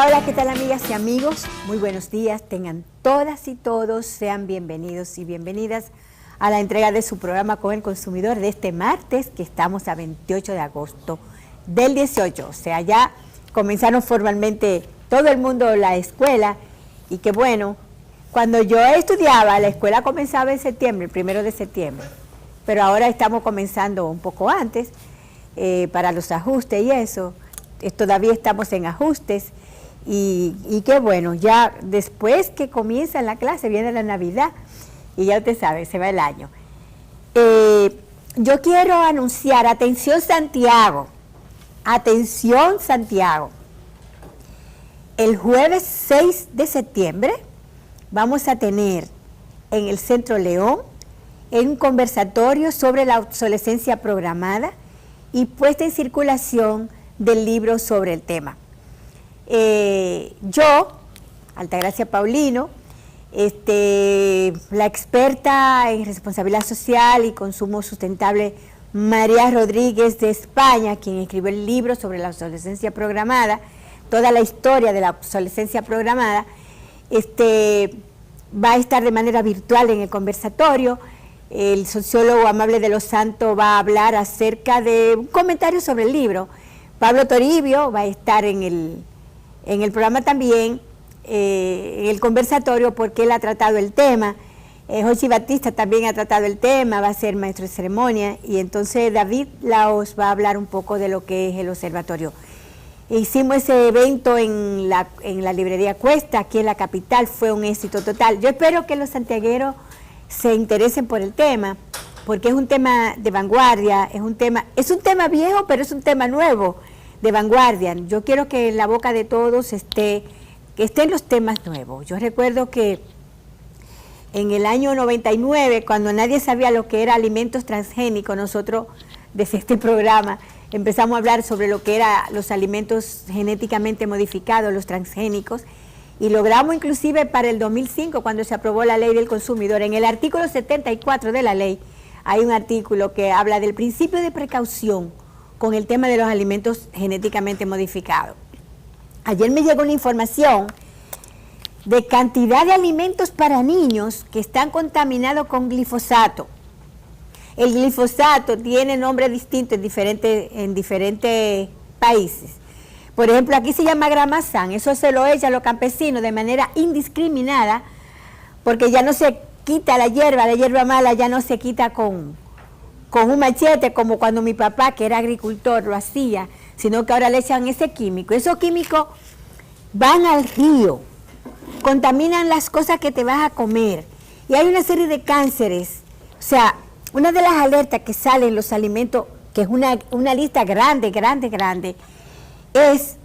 Hola, hola, ¿qué tal amigas y amigos? Muy buenos días, tengan todas y todos, sean bienvenidos y bienvenidas a la entrega de su programa con el consumidor de este martes, que estamos a 28 de agosto del 18, o sea, ya comenzaron formalmente todo el mundo la escuela, y que bueno, cuando yo estudiaba, la escuela comenzaba en septiembre, el 1 de septiembre, pero ahora estamos comenzando un poco antes, para los ajustes y eso, todavía estamos en ajustes, y qué bueno, ya después que comienza la clase viene la Navidad, y ya usted sabe, se va el año. Yo quiero anunciar, atención Santiago, el jueves 6 de septiembre vamos a tener en el Centro León un conversatorio sobre la obsolescencia programada y puesta en circulación del libro sobre el tema. Yo, Altagracia Paulino, la experta en responsabilidad social y consumo sustentable María Rodríguez de España, quien escribió el libro sobre la obsolescencia programada, toda la historia de la obsolescencia programada, va a estar de manera virtual en el conversatorio. El sociólogo Amable de los Santos va a hablar acerca de un comentario sobre el libro. Pablo Toribio va a estar en el programa también, en el conversatorio, porque él ha tratado el tema. Jochi Batista también ha tratado el tema, va a ser maestro de ceremonia, y entonces David Laos va a hablar un poco de lo que es el observatorio. Hicimos ese evento en la librería Cuesta, aquí en la capital, fue un éxito total. Yo espero que los santiagueros se interesen por el tema, porque es un tema de vanguardia, es un tema viejo, pero es un tema nuevo, de vanguardia. Yo quiero que en la boca de todos estén los temas nuevos. Yo recuerdo que en el año 99, cuando nadie sabía lo que era alimentos transgénicos, nosotros desde este programa empezamos a hablar sobre lo que eran los alimentos genéticamente modificados, los transgénicos, y logramos inclusive para el 2005, cuando se aprobó la ley del consumidor, en el artículo 74 de la ley, hay un artículo que habla del principio de precaución con el tema de los alimentos genéticamente modificados. Ayer me llegó una información de cantidad de alimentos para niños que están contaminados con glifosato. El glifosato tiene nombres distintos en diferentes países. Por ejemplo, aquí se llama Gramazán, eso se lo echa a los campesinos de manera indiscriminada, porque ya no se quita la hierba mala ya no se quita con un machete, como cuando mi papá, que era agricultor, lo hacía, sino que ahora le echan ese químico. Esos químicos van al río, contaminan las cosas que te vas a comer, y hay una serie de cánceres. O sea, una de las alertas que salen en los alimentos, que es una lista grande, es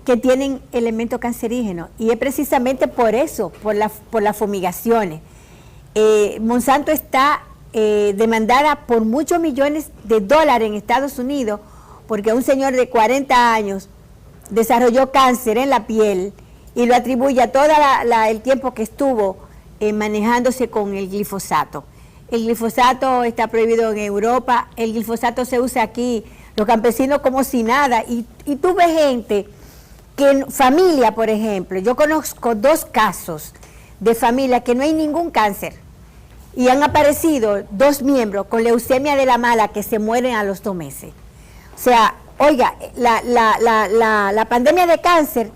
que tienen elementos cancerígenos, y es precisamente por eso, por las fumigaciones. Monsanto está demandada por muchos millones de dólares en Estados Unidos, porque un señor de 40 años desarrolló cáncer en la piel y lo atribuye a todo el tiempo que estuvo manejándose con el glifosato. El glifosato está prohibido en Europa, el glifosato se usa aquí, los campesinos como si nada, y tú ves gente, familia por ejemplo, yo conozco 2 casos de familia que no hay ningún cáncer, y han aparecido 2 miembros con leucemia de la mala que se mueren a los 2 meses. O sea, oiga, la pandemia de cáncer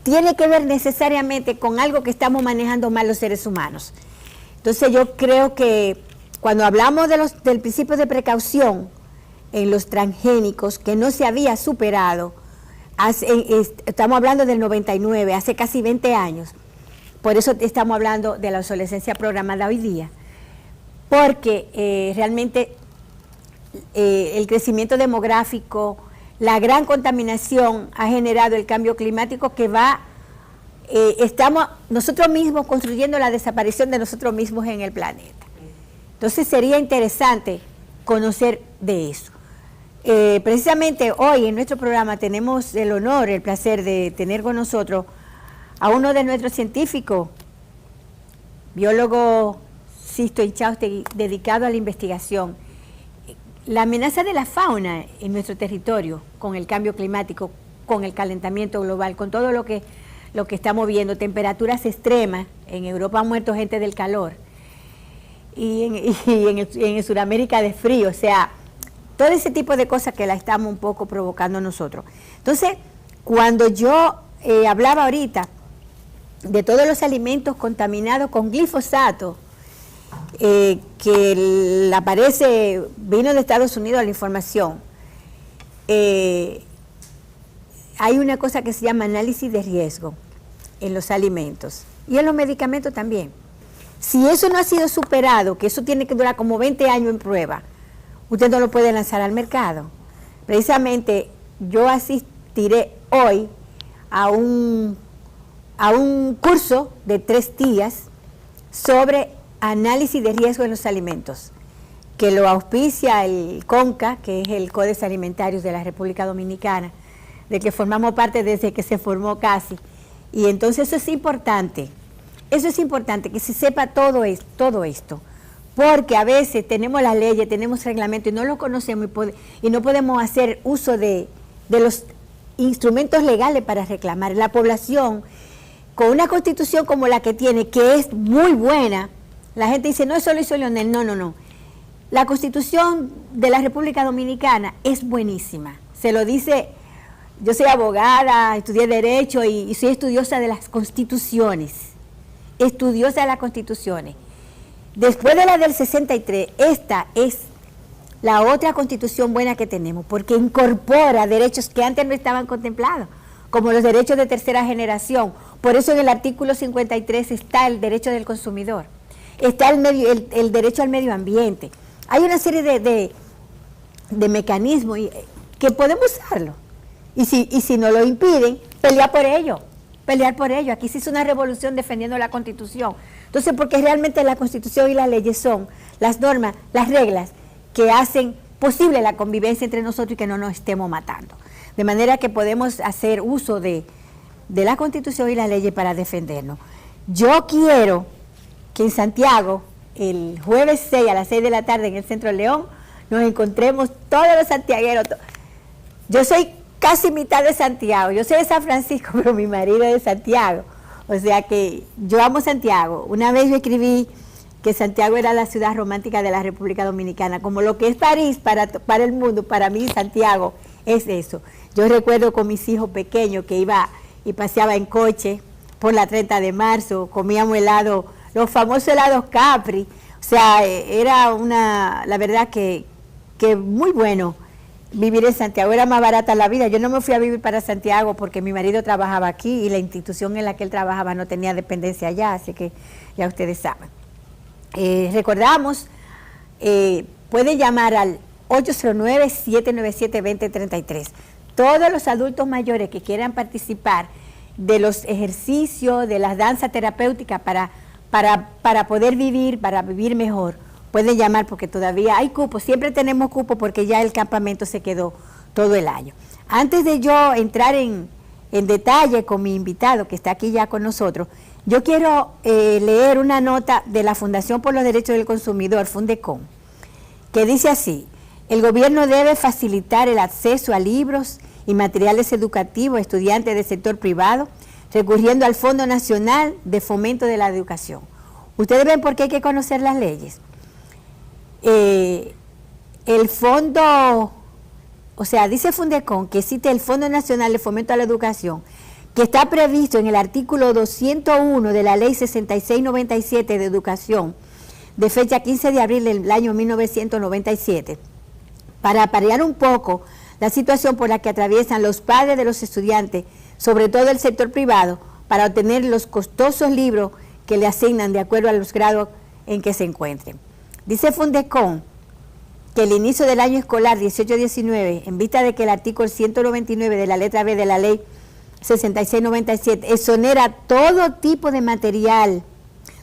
tiene que ver necesariamente con algo que estamos manejando mal los seres humanos. Entonces yo creo que cuando hablamos del principio de precaución en los transgénicos, que no se había superado, estamos hablando del 99, hace casi 20 años, por eso estamos hablando de la obsolescencia programada hoy día, porque realmente el crecimiento demográfico, la gran contaminación ha generado el cambio climático que estamos nosotros mismos construyendo la desaparición de nosotros mismos en el planeta. Entonces sería interesante conocer de eso. Precisamente hoy en nuestro programa tenemos el honor, el placer de tener con nosotros a uno de nuestros científicos, biólogo Sisto Inchaustegui, dedicado a la investigación. La amenaza de la fauna en nuestro territorio con el cambio climático, con el calentamiento global, con todo lo que estamos viendo, temperaturas extremas. En Europa han muerto gente del calor y en Sudamérica de frío, o sea, todo ese tipo de cosas que la estamos un poco provocando nosotros. Entonces, cuando yo hablaba ahorita de todos los alimentos contaminados con glifosato, que aparece, vino de Estados Unidos la información, hay una cosa que se llama análisis de riesgo en los alimentos y en los medicamentos también. Si eso no ha sido superado, que eso tiene que durar como 20 años en prueba, usted no lo puede lanzar al mercado. Precisamente yo asistiré hoy a un curso de 3 días sobre análisis de riesgo en los alimentos, que lo auspicia el CONCA, que es el Códex Alimentarios de la República Dominicana, de que formamos parte desde que se formó casi. Y entonces eso es importante que se sepa todo esto, porque a veces tenemos las leyes, tenemos reglamentos y no lo conocemos y no podemos hacer uso de los instrumentos legales para reclamar. La población, con una constitución como la que tiene, que es muy buena, la gente dice, no, eso lo hizo Leonel, no. La Constitución de la República Dominicana es buenísima, se lo dice. Yo soy abogada, estudié Derecho y soy estudiosa de las constituciones, Después de la del 63, esta es la otra constitución buena que tenemos, porque incorpora derechos que antes no estaban contemplados, como los derechos de tercera generación. Por eso en el artículo 53 está el derecho del consumidor, está el derecho al medio ambiente. Hay una serie de mecanismos que podemos usarlo. Y si no lo impiden, pelear por ello. Aquí se hizo una revolución defendiendo la Constitución. Entonces, porque realmente la Constitución y las leyes son las normas, las reglas que hacen posible la convivencia entre nosotros y que no nos estemos matando. De manera que podemos hacer uso de la Constitución y las leyes para defendernos. Yo quiero que en Santiago, el jueves 6 a las 6 de la tarde en el Centro de León, nos encontremos todos los santiagueros. Yo soy casi mitad de Santiago, yo soy de San Francisco, pero mi marido es de Santiago, o sea que yo amo Santiago. Una vez yo escribí que Santiago era la ciudad romántica de la República Dominicana, como lo que es París para el mundo, para mí Santiago es eso. Yo recuerdo con mis hijos pequeños que iba y paseaba en coche por la 30 de marzo, comíamos helado, los famosos helados Capri, o sea, era la verdad que muy bueno vivir en Santiago, era más barata la vida. Yo no me fui a vivir para Santiago porque mi marido trabajaba aquí y la institución en la que él trabajaba no tenía dependencia allá, así que ya ustedes saben. Recordamos, pueden llamar al 809-797-2033. Todos los adultos mayores que quieran participar de los ejercicios, de las danzas terapéuticas para poder vivir, para vivir mejor, pueden llamar porque todavía hay cupos, siempre tenemos cupos porque ya el campamento se quedó todo el año. Antes de yo entrar en detalle con mi invitado que está aquí ya con nosotros, yo quiero leer una nota de la Fundación por los Derechos del Consumidor, Fundecon, que dice así: el gobierno debe facilitar el acceso a libros y materiales educativos a estudiantes del sector privado, recurriendo al Fondo Nacional de Fomento de la Educación. Ustedes ven por qué hay que conocer las leyes. El fondo, o sea, dice Fundecon que existe el Fondo Nacional de Fomento a la Educación, que está previsto en el artículo 201 de la Ley 6697 de Educación, de fecha 15 de abril del año 1997, para paliar un poco la situación por la que atraviesan los padres de los estudiantes, sobre todo el sector privado, para obtener los costosos libros que le asignan de acuerdo a los grados en que se encuentren. Dice Fundecon que el inicio del año escolar 18-19, en vista de que el artículo 199 de la letra B de la ley 6697 exonera todo tipo de material,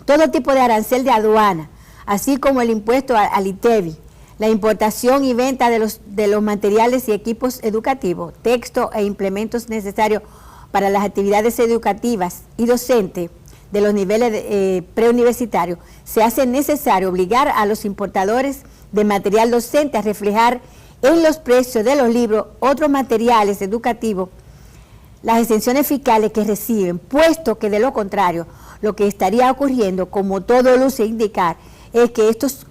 todo tipo de arancel de aduana, así como el impuesto al ITEVI, la importación y venta de los materiales y equipos educativos, texto e implementos necesarios para las actividades educativas y docentes de los niveles preuniversitarios, se hace necesario obligar a los importadores de material docente a reflejar en los precios de los libros otros materiales educativos las exenciones fiscales que reciben, puesto que de lo contrario, lo que estaría ocurriendo, como todo luce indicar, es que estos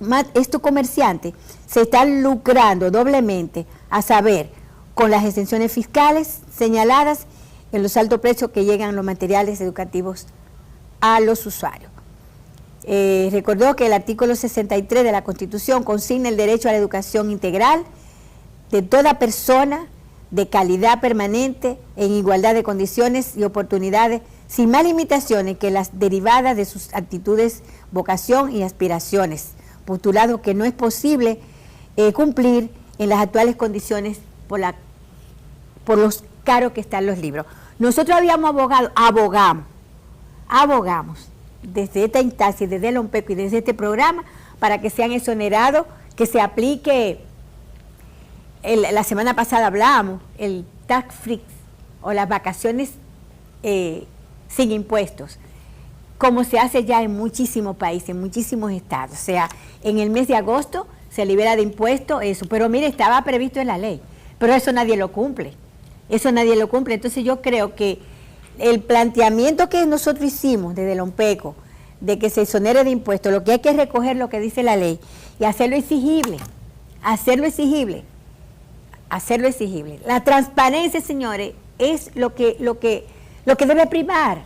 comerciantes se están lucrando doblemente, a saber, con las exenciones fiscales señaladas en los altos precios que llegan los materiales educativos a los usuarios. Recordó que el artículo 63 de la Constitución consigna el derecho a la educación integral de toda persona de calidad permanente en igualdad de condiciones y oportunidades, sin más limitaciones que las derivadas de sus actitudes, vocación y aspiraciones, postulado que no es posible cumplir en las actuales condiciones por los caros que están los libros. Nosotros habíamos abogamos desde esta instancia, desde el OMPECO y desde este programa, para que sean exonerados, que se aplique, la semana pasada hablábamos, el tax free o las vacaciones sin impuestos, como se hace ya en muchísimos países, en muchísimos estados. O sea, en el mes de agosto se libera de impuestos eso, pero mire, estaba previsto en la ley, pero eso nadie lo cumple, Entonces yo creo que el planteamiento que nosotros hicimos desde el OMPECO, de que se exonere de impuestos, lo que hay que recoger lo que dice la ley y hacerlo exigible. La transparencia, señores, es lo que debe primar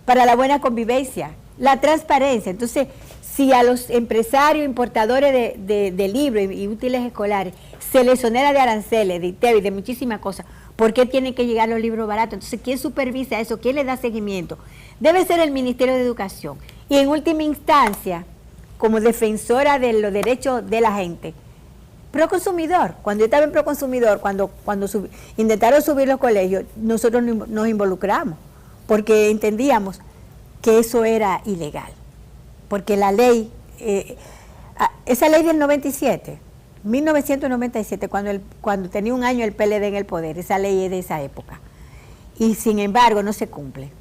para la buena convivencia, la transparencia. Entonces, si a los empresarios, importadores de libros y útiles escolares se les exonera de aranceles, de ITEVI y de muchísimas cosas, ¿por qué tienen que llegar los libros baratos? Entonces, ¿quién supervisa eso? ¿Quién le da seguimiento? Debe ser el Ministerio de Educación. Y en última instancia, como defensora de los derechos de la gente, Proconsumidor. Cuando yo estaba en Proconsumidor, cuando intentaron subir los colegios, nosotros nos involucramos, porque entendíamos que eso era ilegal. Porque la ley, esa ley del 1997, cuando tenía un año el PLD en el poder, esa ley es de esa época. Y sin embargo no se cumple.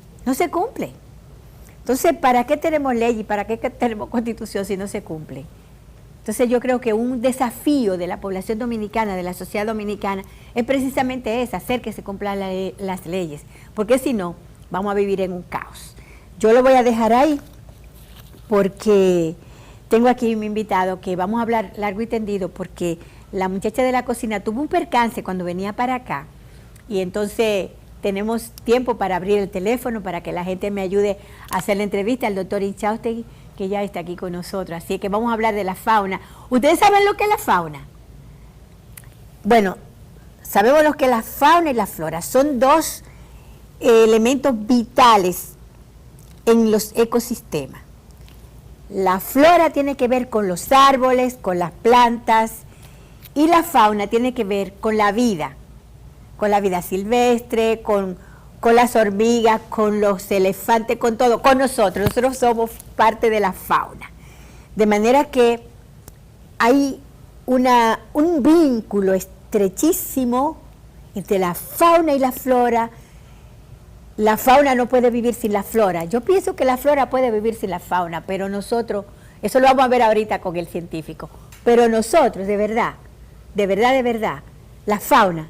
Entonces, ¿para qué tenemos ley y para qué tenemos constitución si no se cumple? Entonces yo creo que un desafío de la población dominicana, de la sociedad dominicana, es precisamente hacer que se cumplan las leyes, porque si no, vamos a vivir en un caos. Yo lo voy a dejar ahí, porque tengo aquí mi invitado, que vamos a hablar largo y tendido, porque la muchacha de la cocina tuvo un percance cuando venía para acá, y entonces tenemos tiempo para abrir el teléfono, para que la gente me ayude a hacer la entrevista al doctor Inchaustegui, que ya está aquí con nosotros. Así que vamos a hablar de la fauna. ¿Ustedes saben lo que es la fauna? Bueno, sabemos lo que es la fauna y la flora. Son dos elementos vitales en los ecosistemas. La flora tiene que ver con los árboles, con las plantas, y la fauna tiene que ver con la vida silvestre, con las hormigas, con los elefantes, con todo, con nosotros. Nosotros somos parte de la fauna. De manera que hay un vínculo estrechísimo entre la fauna y la flora. La fauna no puede vivir sin la flora. Yo pienso que la flora puede vivir sin la fauna, pero nosotros, eso lo vamos a ver ahorita con el científico, pero nosotros, de verdad, la fauna,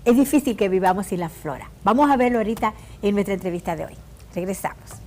es difícil que vivamos sin la flora. Vamos a verlo ahorita en nuestra entrevista de hoy. Regresamos.